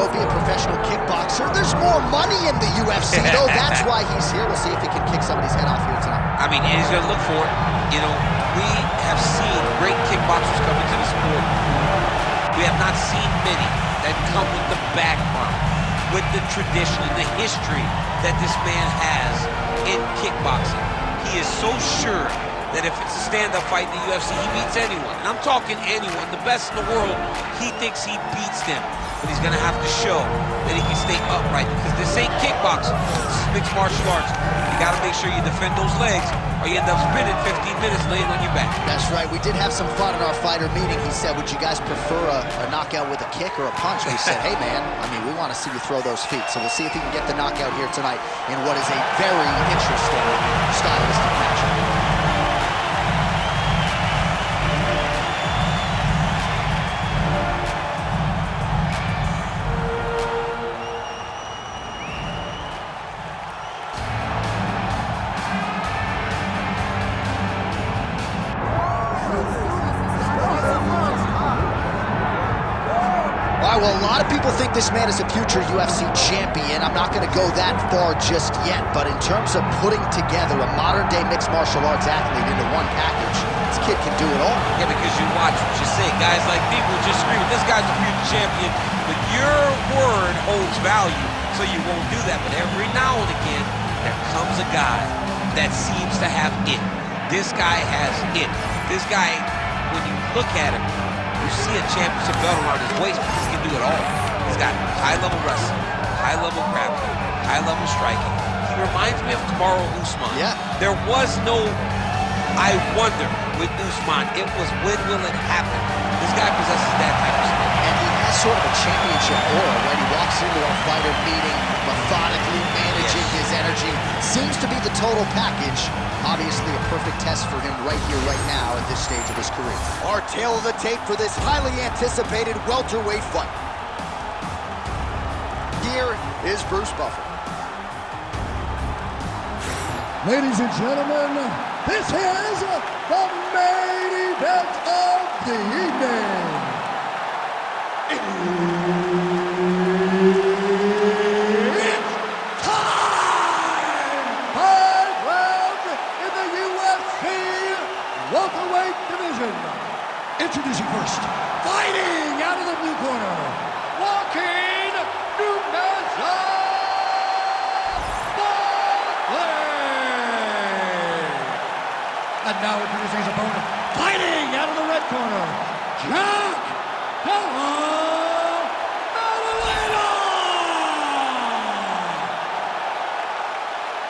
go be a professional kickboxer. There's more money in the UFC, though. That's why he's here. We'll see if he can kick somebody's head off here tonight. I mean, he's going to look for it. You know, we have seen great kickboxers come into the sport. We have not seen many that come with the background, with the tradition and the history that this man has in kickboxing. He is so sure that if it's a stand-up fight in the UFC, he beats anyone. And I'm talking anyone, the best in the world, he thinks he beats them. But he's gonna have to show that he can stay upright, because this ain't kickboxing, this is mixed martial arts. You gotta make sure you defend those legs, or you end up spending 15 minutes laying on your back. That's right, we did have some fun in our fighter meeting. He said, would you guys prefer a knockout with a kick or a punch? We said, hey man, I mean, we wanna see you throw those feet. So we'll see if he can get the knockout here tonight in what is a very interesting stylistic matchup. Well, a lot of people think this man is a future UFC champion. I'm not going to go that far just yet, but in terms of putting together a modern-day mixed martial arts athlete into one package, this kid can do it all. Yeah, because you watch what you say. Guys like me will just scream, this guy's a future champion, but your word holds value, so you won't do that. But every now and again, there comes a guy that seems to have it. This guy has it. This guy, when you look at him, you see a championship belt around his waist, but he can do it all. He's got high-level wrestling, high-level grappling, high-level striking. He reminds me of Kamaru Usman. Yeah. There was no I wonder with Usman. It was when will it happen? This guy possesses that type of stuff. And he has sort of a championship aura when he walks into a fighter meeting, methodically managing his energy. Seems to be the total package. Obviously a perfect test for him right here, right now, at this stage of his career. Our tail of the tape for this highly anticipated welterweight fight. Here is Bruce Buffer. Ladies and gentlemen, this is the main event of the evening. Welterweight division. Introducing first, fighting out of the blue corner, Joaquin Buckley. And now introducing his opponent, fighting out of the red corner, Jack Della Maddalena.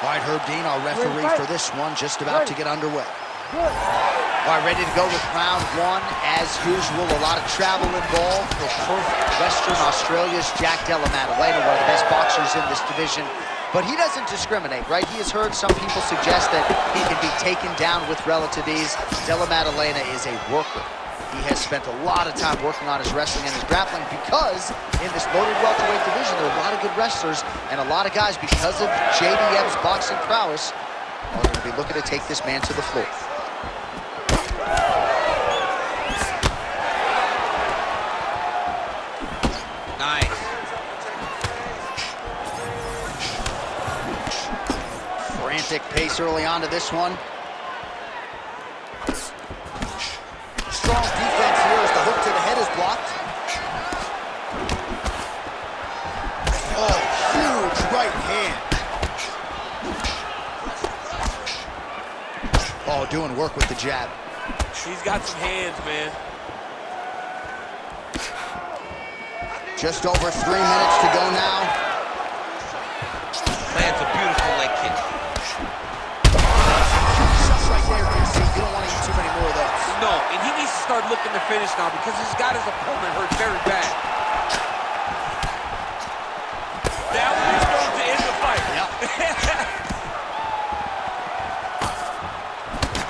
All right, Herb Dean, our referee for this one, just about to get underway. All right, ready to go with round one. As usual, a lot of travel involved for Perth, Western Australia's Jack Della Maddalena, one of the best boxers in this division. But he doesn't discriminate, right? He has heard some people suggest that he can be taken down with relative ease. Della Maddalena is a worker. He has spent a lot of time working on his wrestling and his grappling, because in this loaded welterweight division, there are a lot of good wrestlers and a lot of guys, because of JDM's boxing prowess, are going to be looking to take this man to the floor. Nice. Frantic pace early on to this one. Strong defense here as the hook to the head is blocked. Oh, huge right hand. Oh, doing work with the jab. He's got some hands, man. Just over 3 minutes to go now. Lands a beautiful leg kick. Shots right there, DC. You don't want to eat too many more of those. No, and he needs to start looking to finish now, because he's got his opponent hurt very bad. That one is going to end the fight. Yep.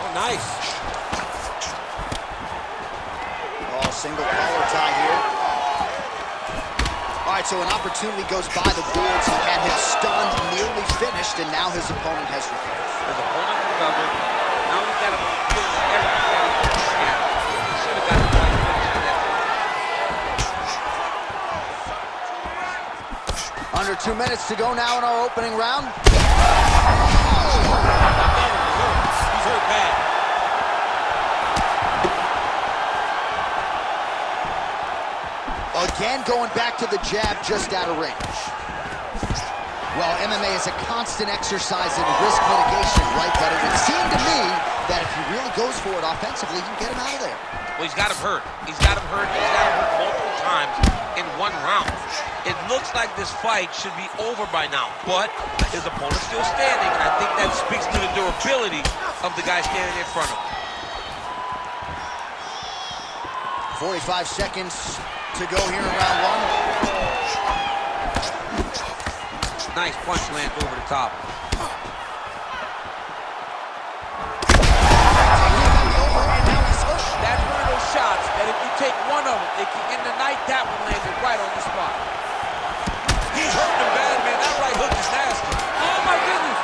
Oh, nice. Oh, single collar tie here. All right, so an opportunity goes by the boards. He had him stunned, nearly finished, and now his opponent has recovered. His opponent recovered. Now he's got to feel everything that he can. He should have got the right finish in that. Under 2 minutes to go now in our opening round. He's hurt bad. Again, going back to the jab just out of range. Well, MMA is a constant exercise in risk mitigation, right? But it would seem to me that if he really goes for it offensively, you can get him out of there. Well, he's got him hurt. He's got him hurt. He's got him hurt multiple times in one round. It looks like this fight should be over by now, but his opponent's still standing, and I think that speaks to the durability of the guy standing in front of him. 45 seconds to go here in round one. Nice punch lands over the top. That's one of those shots that if you take one of them, it can end the night. That one landed right on the spot. He's hurting him bad, man. That right hook is nasty. Oh, my goodness.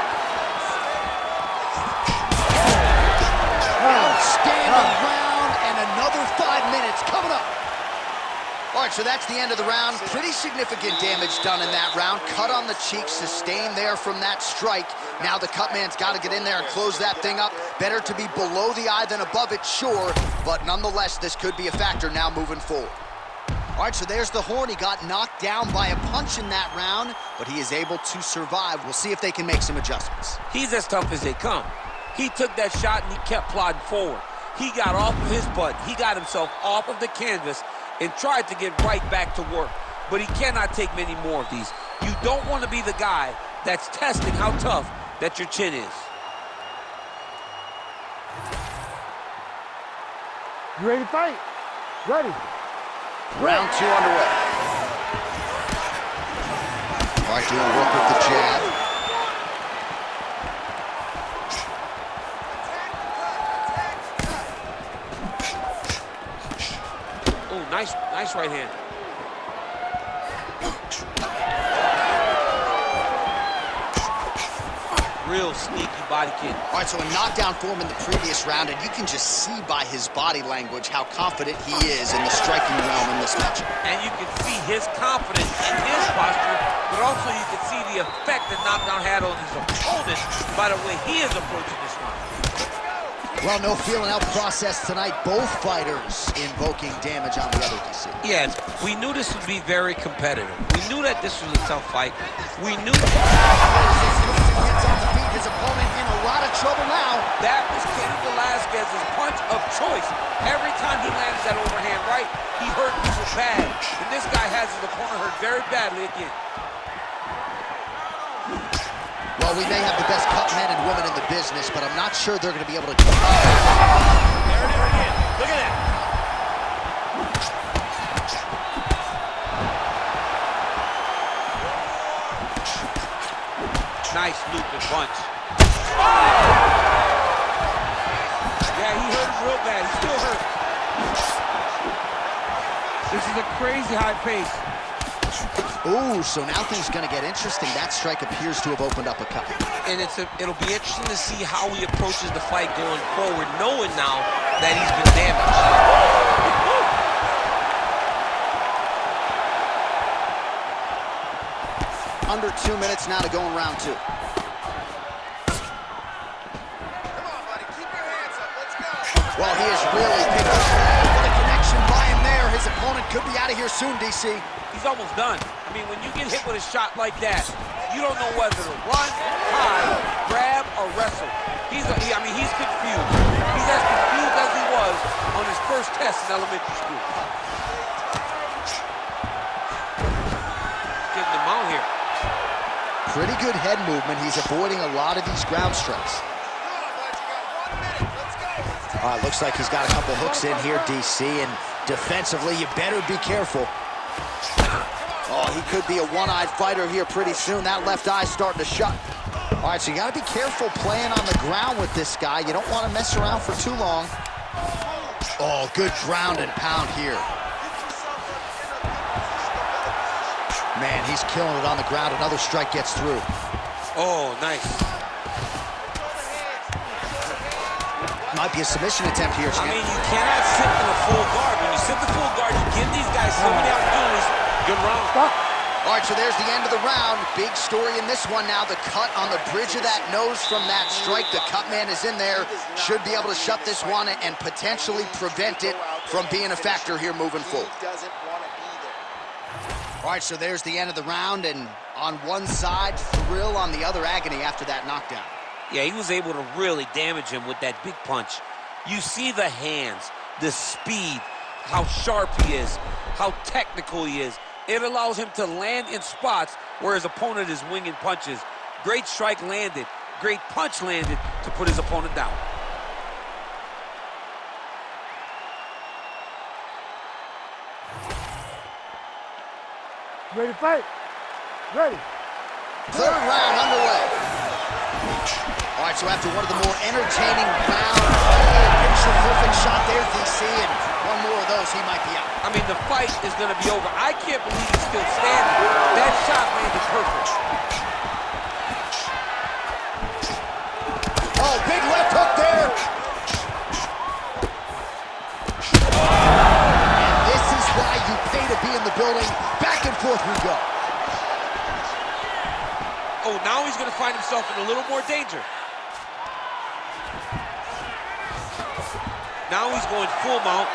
Outstanding round, and another 5 minutes coming up. All right, so that's the end of the round. Pretty significant damage done in that round. Cut on the cheek, sustained there from that strike. Now the cut man's got to get in there and close that thing up. Better to be below the eye than above it, sure. But nonetheless, this could be a factor now moving forward. All right, so there's the Horn. He got knocked down by a punch in that round, but he is able to survive. We'll see if they can make some adjustments. He's as tough as they come. He took that shot and he kept plodding forward. He got off of his butt. He got himself off of the canvas and tried to get right back to work. But he cannot take many more of these. You don't want to be the guy that's testing how tough that your chin is. You ready to fight? Ready. Round two underway. All right, doing work with the jab. Oh, nice right hand. Real sneaky body kick. All right, so a knockdown for him in the previous round, and you can just see by his body language how confident he is in the striking realm in this match. And you can see his confidence in his posture, but also you can see the effect that knockdown had on his opponent by the way he is approaching this one. Well, no feeling out process tonight. Both fighters invoking damage on the other DC. Yes, we knew this would be very competitive. We knew that this was a tough fight. We knew Gets on the feet, his opponent in a lot of trouble now. that was Kenny Velasquez's punch of choice. Every time he landed that overhand right, he hurt people bad. And this guy has his opponent hurt very badly again. Well, we may have the best cut men and women in the business, but I'm not sure they're going to be able to... There it is again. Look at that. Nice looping punch. Yeah, he hurt him real bad. He's still hurt. This is a crazy high pace. Ooh, so now things going to get interesting. That strike appears to have opened up a cut. And it'll be interesting to see how he approaches the fight going forward, knowing now that he's been damaged. Under 2 minutes now to go in round two. Well, he has really picked up the connection by him there. His opponent could be out of here soon, DC. He's almost done. I mean, when you get hit with a shot like that, you don't know whether to run, hide, grab, or wrestle. He's confused. He's as confused as he was on his first test in elementary school. Getting him out here. Pretty good head movement. He's avoiding a lot of these ground strikes. All right, looks like he's got a couple hooks in here, DC, and defensively, you better be careful. Oh, he could be a one-eyed fighter here pretty soon. That left eye starting to shut. All right, so you got to be careful playing on the ground with this guy. You don't want to mess around for too long. Oh, good ground and pound here. Man, he's killing it on the ground. Another strike gets through. Oh, nice. Might be a submission attempt here, champ. I mean, you cannot sit in a full guard. When you sit the full guard, you give these guys so many opportunities. Good round. Stop. All right, so there's the end of the round. Big story in this one now. The cut on the bridge of that nose from that strike. The cut man is in there. Should be able to shut this one and potentially prevent it from being a factor here moving forward. All right, so there's the end of the round, and on one side, thrill, on the other, agony after that knockdown. Yeah, he was able to really damage him with that big punch. You see the hands, the speed, how sharp he is, how technical he is. It allows him to land in spots where his opponent is winging punches. Great strike landed, great punch landed to put his opponent down. Ready to fight? Ready. Third round underway. All right, so after one of the more entertaining rounds, picture-perfect shot there, DC, and one more of those, he might be out. I mean, the fight is going to be over. I can't believe he's still standing. That shot landed perfect. Oh, big left hook there. And this is why you pay to be in the building. Back and forth we go. Oh, now he's going to find himself in a little more danger. Now he's going full mount.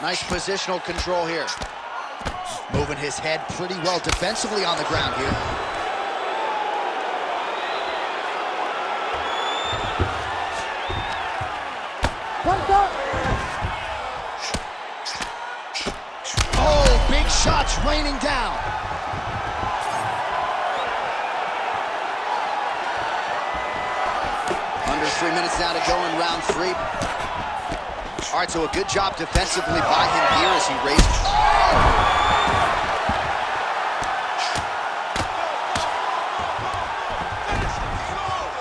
Nice positional control here. Moving his head pretty well defensively on the ground here. Oh, big shots raining down. Under 3 minutes now to go in round 3. All right, so a good job defensively by him here as he raised. Oh!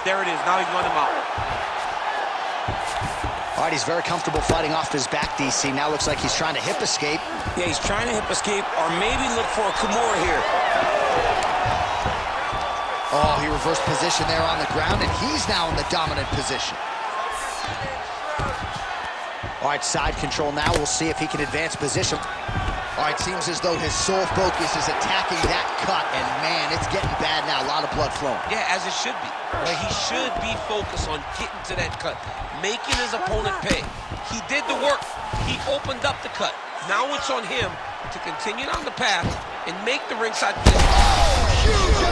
There it is, now he's run him out. All right, he's very comfortable fighting off his back, DC. Now looks like he's trying to hip escape. Yeah, he's trying to hip escape or maybe look for a Kimura here. Oh, he reversed position there on the ground, and he's now in the dominant position. All right, side control now. We'll see if he can advance position. All right, seems as though his sole focus is attacking that cut, and man, it's getting bad now. A lot of blood flowing. Yeah, as it should be. Like, he should be focused on getting to that cut, making his opponent pay. He did the work. He opened up the cut. Now it's on him to continue on the path and make the ringside finish. Oh, huge!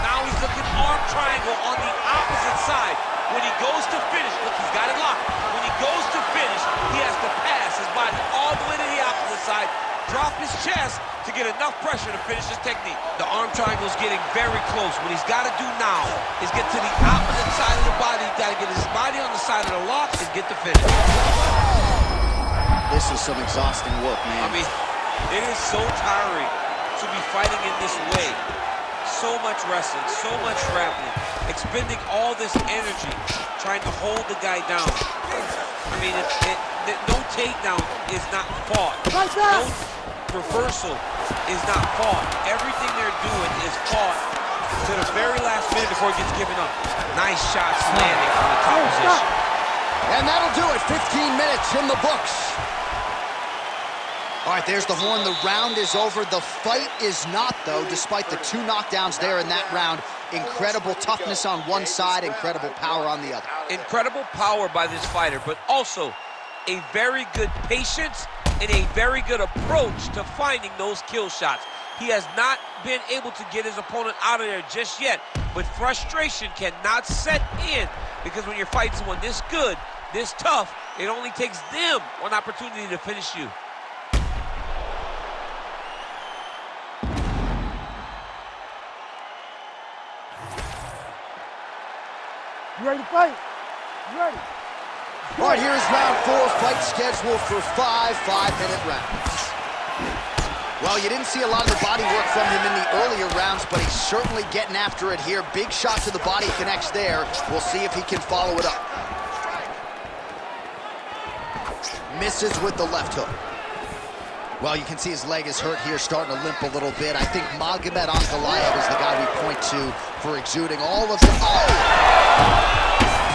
Now he's looking arm triangle on the opposite side. When he goes to finish, look, he's got it locked. When he goes to finish, he has to pass his body all the way to the opposite side, drop his chest to get enough pressure to finish his technique. The arm triangle is getting very close. What he's got to do now is get to the opposite side of the body. He's got to get his body on the side of the lock and get the finish. This is some exhausting work, man. I mean, it is so tiring to be fighting in this way. So much wrestling, so much grappling, expending all this energy trying to hold the guy down. I mean, no takedown is not fought. No reversal is not fought. Everything they're doing is fought to the very last minute before it gets given up. Nice shots landing from the top position. And that'll do it. 15 minutes in the books. All right, there's the horn. The round is over. The fight is not, though, despite the 2 knockdowns there in that round. Incredible toughness on one side, incredible power on the other. Incredible power by this fighter, but also a very good patience and a very good approach to finding those kill shots. He has not been able to get his opponent out of there just yet, but frustration cannot set in because when you're fighting someone this good, this tough, it only takes them one opportunity to finish you. You ready to fight? You ready? All right, here's round 4, fight scheduled for 5 5-minute rounds. Well, you didn't see a lot of the body work from him in the earlier rounds, but he's certainly getting after it here. Big shot to the body connects there. We'll see if he can follow it up. Misses with the left hook. Well, you can see his leg is hurt here, starting to limp a little bit. I think Magomed Ankalaev is the guy we point to for exuding all of the... Oh!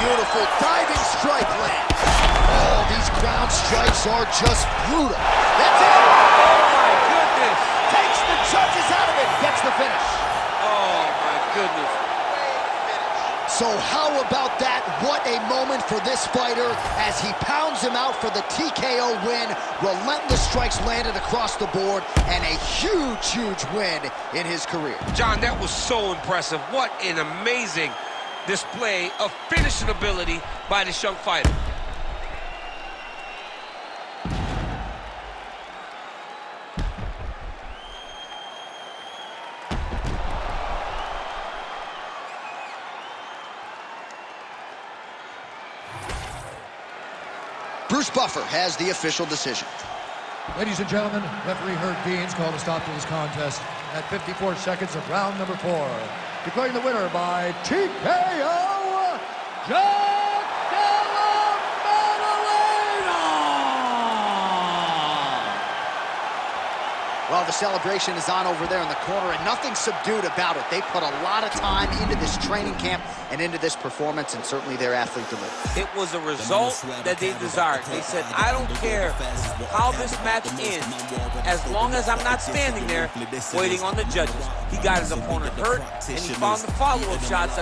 Beautiful diving strike land. Oh, these ground strikes are just brutal. That's it! Oh, my goodness! Takes the judges out of it, gets the finish. Oh, my goodness. So how about that? What a moment for this fighter as he pounds him out for the TKO win. Relentless strikes landed across the board and a huge, huge win in his career. John, that was so impressive. What an amazing display of finishing ability by this young fighter. Bruce Buffer has the official decision. Ladies and gentlemen, referee Herb Deans called a stop to this contest at 54 seconds of round number 4. Declaring the winner by TKO, Jack Della Maddalena! Well, the celebration is on over there in the corner, and nothing subdued about it. They put a lot of time into this training camp and into this performance, and certainly their athlete delivered. It was a result that they desired. They said, I don't care how this match ends, as long as I'm not standing there waiting on the judges. He got his opponent hurt, and he found the follow-up shots